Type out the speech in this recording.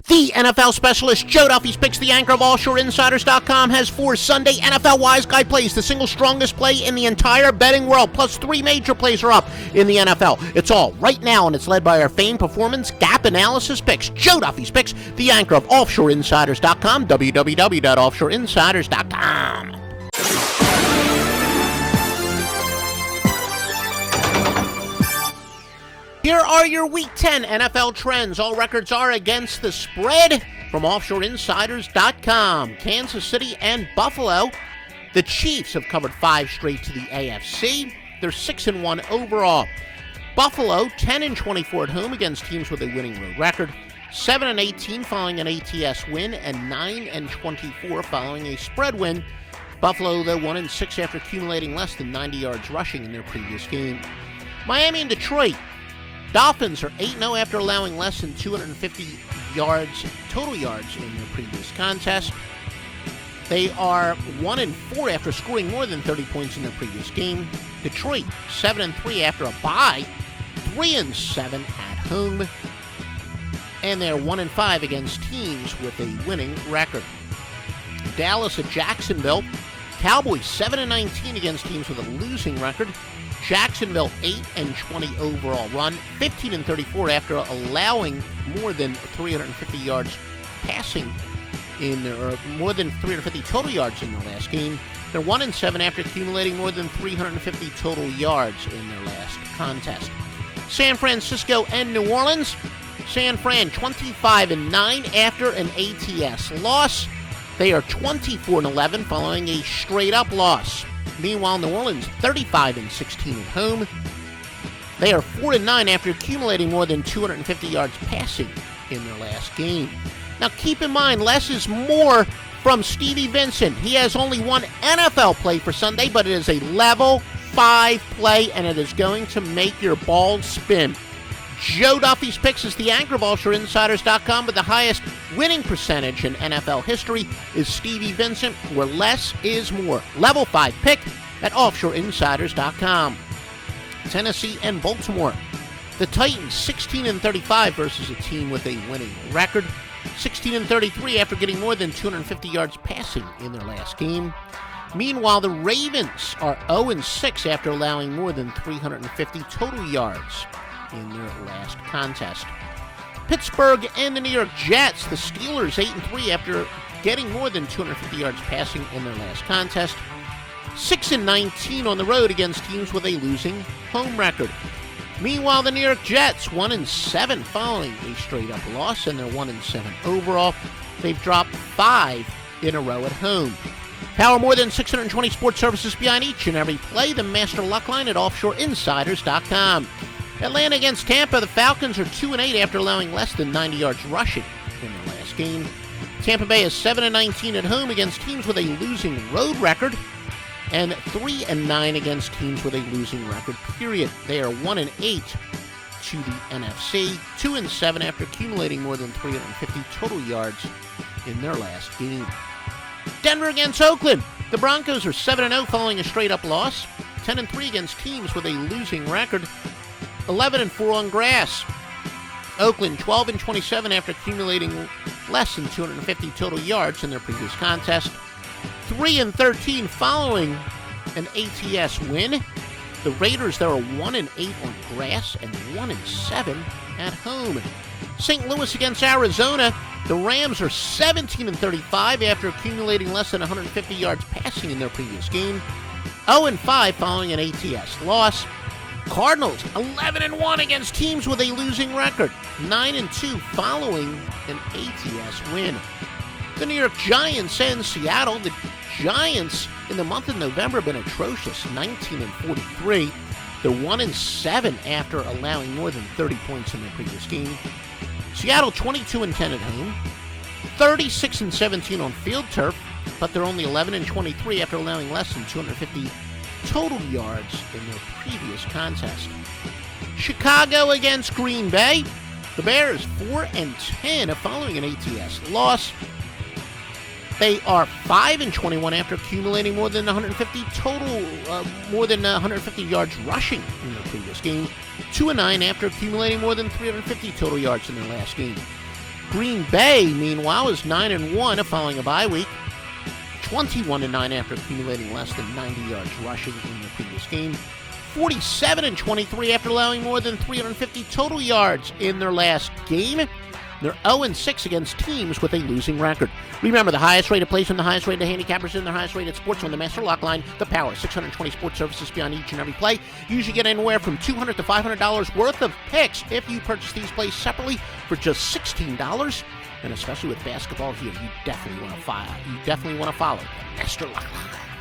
The NFL specialist Joe Duffy's Picks, the anchor of AllShoreInsiders.com, has 4 Sunday NFL Wise Guy plays, the single strongest play in the entire betting world, plus 3 major plays are up in the NFL. It's all right now, and it's led by our famed performance gap analysis picks. Joe Duffy's Picks, the anchor of AllShoreInsiders.com, www.offshoreinsiders.com. Here are your Week 10 NFL trends. All records are against the spread from OffshoreInsiders.com. Kansas City and Buffalo. The Chiefs have covered 5 straight to the AFC. They're 6-1 overall. Buffalo 10-24 at home against teams with a winning road record. 7-18 following an ATS win, and 9-24 following a spread win. Buffalo, though, 1-6 after accumulating less than 90 yards rushing in their previous game. Miami and Detroit. Dolphins are 8-0 after allowing less than 250 yards, total yards, in their previous contest. They are 1-4 after scoring more than 30 points in their previous game. Detroit 7-3 after a bye, 3-7 at home, and they're 1-5 against teams with a winning record. Dallas at Jacksonville. Cowboys 7-19 against teams with a losing record. Jacksonville 8-20 overall run, 15-34 after allowing more than 350 yards passing or more than 350 total yards in their last game. They're 1-7 after accumulating more than 350 total yards in their last contest. San Francisco and New Orleans. San Fran 25-9 after an ATS loss. They are 24-11 following a straight-up loss. Meanwhile, New Orleans 35-16 at home. They are 4-9 after accumulating more than 250 yards passing in their last game. Now, keep in mind, less is more from Stevie Vincent. He has only one NFL play for Sunday, but it is a level 5 play, and it is going to make your balls spin. Joe Duffy's Picks is the anchor of AllShoreInsiders.com, but the highest winning percentage in NFL history is Stevie Vincent, where less is more. Level 5 pick at AllShoreInsiders.com. Tennessee and Baltimore. The Titans 16-35 versus a team with a winning record. 16-33 after getting more than 250 yards passing in their last game. Meanwhile, the Ravens are 0-6 after allowing more than 350 total yards in their last contest. Pittsburgh and the New York Jets. The Steelers 8-3 after getting more than 250 yards passing in their last contest. 6-19 on the road against teams with a losing home record. Meanwhile, the New York Jets 1-7 following a straight-up loss, and they're 1-7 overall. They've dropped 5 in a row at home. Power more than 620 sports services behind each and every play. The master luck line at OffshoreInsiders.com. Atlanta against Tampa. The Falcons are 2-8 after allowing less than 90 yards rushing in their last game. Tampa Bay is 7-19 at home against teams with a losing road record, and 3-9 against teams with a losing record, period. They are 1-8 to the NFC, 2-7 after accumulating more than 350 total yards in their last game. Denver against Oakland. The Broncos are 7-0 following a straight-up loss, 10-3 against teams with a losing record, 11-4 on grass. Oakland 12-27 after accumulating less than 250 total yards in their previous contest. 3-13 following an ATS win. The Raiders, they're 1-8 on grass and 1-7 at home. St. Louis against Arizona. The Rams are 17-35 after accumulating less than 150 yards passing in their previous game. 0-5 following an ATS loss. Cardinals 11-1 against teams with a losing record. 9-2 following an ATS win. The New York Giants and Seattle. The Giants in the month of November have been atrocious, 19-43. They're 1-7 after allowing more than 30 points in their previous game. Seattle 22-10 at home, 36-17 on field turf, but they're only 11-23 after allowing less than 250 total yards in their previous contest. Chicago against Green Bay. The Bears 4-10 following an ATS loss. They are 5-21 after accumulating more than 150 yards rushing in their previous game. 2-9 after accumulating more than 350 total yards in their last game. Green Bay, meanwhile, is 9-1 following a bye week. 21-9 after accumulating less than 90 yards rushing in the previous game. 47-23 after allowing more than 350 total yards in their last game. They're 0-6 against teams with a losing record. Remember, the highest rated place and the highest rated handicappers and the highest rated sports on the Master Lock Line. The Power, 620 sports services beyond each and every play. You usually get anywhere from $200 to $500 worth of picks if you purchase these plays separately for just $16. And especially with basketball here, you definitely want to follow the Master Lock Line.